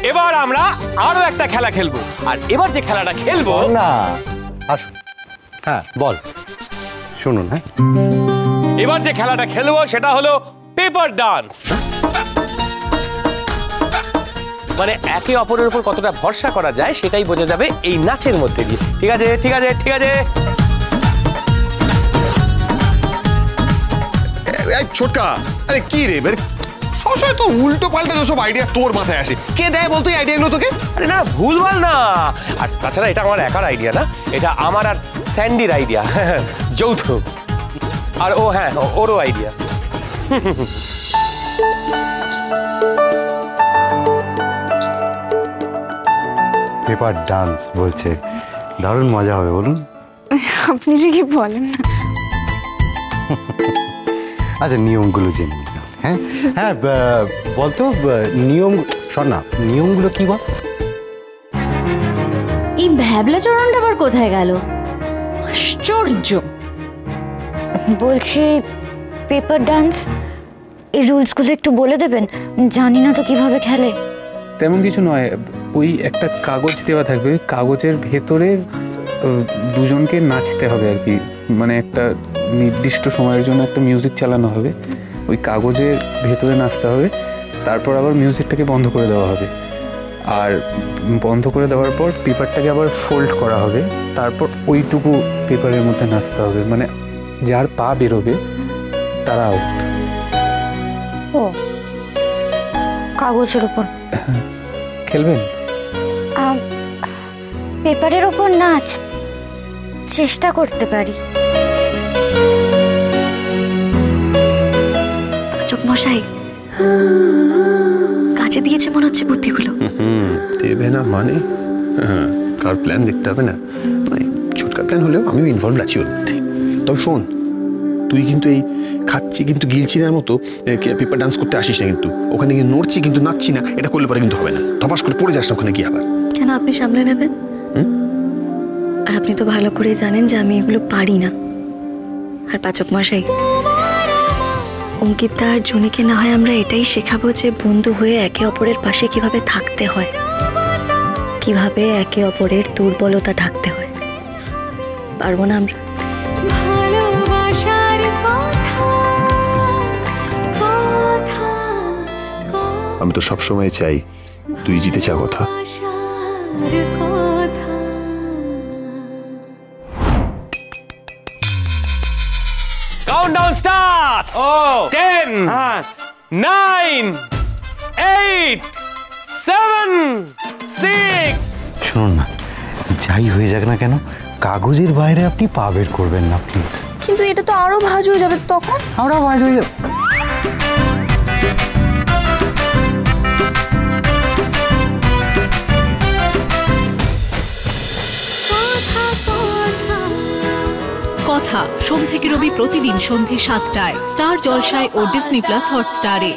এবার আমরা আরো একটা খেলা খেলবো, আর এবার যে খেলাটা খেলবো না আসুন। হ্যাঁ বল, শুনুন। হ্যাঁ, এবার যে খেলাটা খেলবো সেটা হলো পেপার ডান্স। মানে একে অপরের উপর কতটা ভরসা করা যায় সেটাই বোঝা যাবে এই নাচের মধ্যে দিয়ে। ঠিক আছে ঠিক আছে ঠিক আছে। ছোটকা, আরে কি রে, সবসময় তো উল্টো পাল্টা সব আইডিয়া তোর মাথায় আসে। কে দেয় বলতো এই আইডিয়াগুলো তোকে? আরে না, ভুলভাল না। আর তাছাড়া এটা আমার একার আইডিয়া না, এটা আমার আর স্যান্ডির আইডিয়া, যৌথ। আর ও হ্যাঁ, ওরও আইডিয়া। পেপার ডান্স বলছে, দারুণ মজা হবে, বলুন। আপনি যে কি বলেন না। আচ্ছা, নিয়মগুলো জেনে নিতাম। হ্যাঁ হ্যাঁ, বলতো নিয়ম, শোন না, নিয়মগুলো কি বল? এই ভ্যাবলা চরণটা আবার কোথায় গেল? আশ্চর্য। বলছি পেপার ডান্স এই রুলসগুলো একটু বলে দেবেন, জানি না তো কিভাবে খেলে। তেমন কিছু নয়, ওই একটা কাগজ দেওয়া থাকবে, ওই কাগজের ভেতরে দুজনকে নাচতে হবে আর কি। মানে একটা নির্দিষ্ট সময়ের জন্য একটা মিউজিক চালানো হবে, ওই কাগজের ভেতরে নাচতে হবে, তারপর আবার মিউজিকটাকে বন্ধ করে দেওয়া হবে। আর বন্ধ করে দেওয়ার পর পেপারটাকে আবার ফোল্ড করা হবে, তারপর ওইটুকু পেপারের মধ্যে নাচতে হবে। মানে যার পা বেরোবে তারা আউট। ও, কাগজের উপর খেলবেন? পেপারের উপর নাচ চেষ্টা করতে পারি। পাচক মশাই কাজে দিয়েছে মনে হচ্ছে বুদ্ধিগুলো। দেবে না মানে? কার প্ল্যান দেখতে হবে না? মানে ছোটকার প্ল্যান হলেও আমিও ইনভলভ আছি ওর মধ্যে। তবে শোন, তুই কিন্তু এই খাচ্ছি কিন্তু গিলছিনার মতো পেপার ডান্স করতে আসিস না, কিন্তু ওখানে গিয়ে নড়ছি কিন্তু নাচছি না, এটা করলে পরে কিন্তু হবে না। ধপাস করে পড়ে যাস না ওখানে গিয়ে আবার। কেন, আপনি সামলে নেবেন? আর আপনি তো ভালো করে জানেন যে আমি এগুলো পারি না। আর পাচক মশাই, অঙ্কিতা আর জুনিকে না হয় আমরা এটাই শেখাবো যে বন্ধু হয়ে একে অপরের পাশে কিভাবে থাকতে হয়, কিভাবে একে অপরের দুর্বলতা ঢাকতে হয়। পারবো না আমরা? আমি তো সবসময় চাই তুই জিতে যা। কথা কাউন্টডাউন স্টার্টস। 10 9 8 7 6। শুনুন না, যাই হয়ে যাক না কেন, কাগজের বাইরে আপনি পা বের করবেন না প্লিজ। কিন্তু এটা তো আরো ভাঁজ হয়ে যাবে তখন। আমরা ভাঁজ হয়ে যাবে। কথা সোম থেকে রবি প্রতিদিন সন্ধ্যে ৭টায় স্টার জলসায় ও ডিজনি প্লাস হটস্টারে।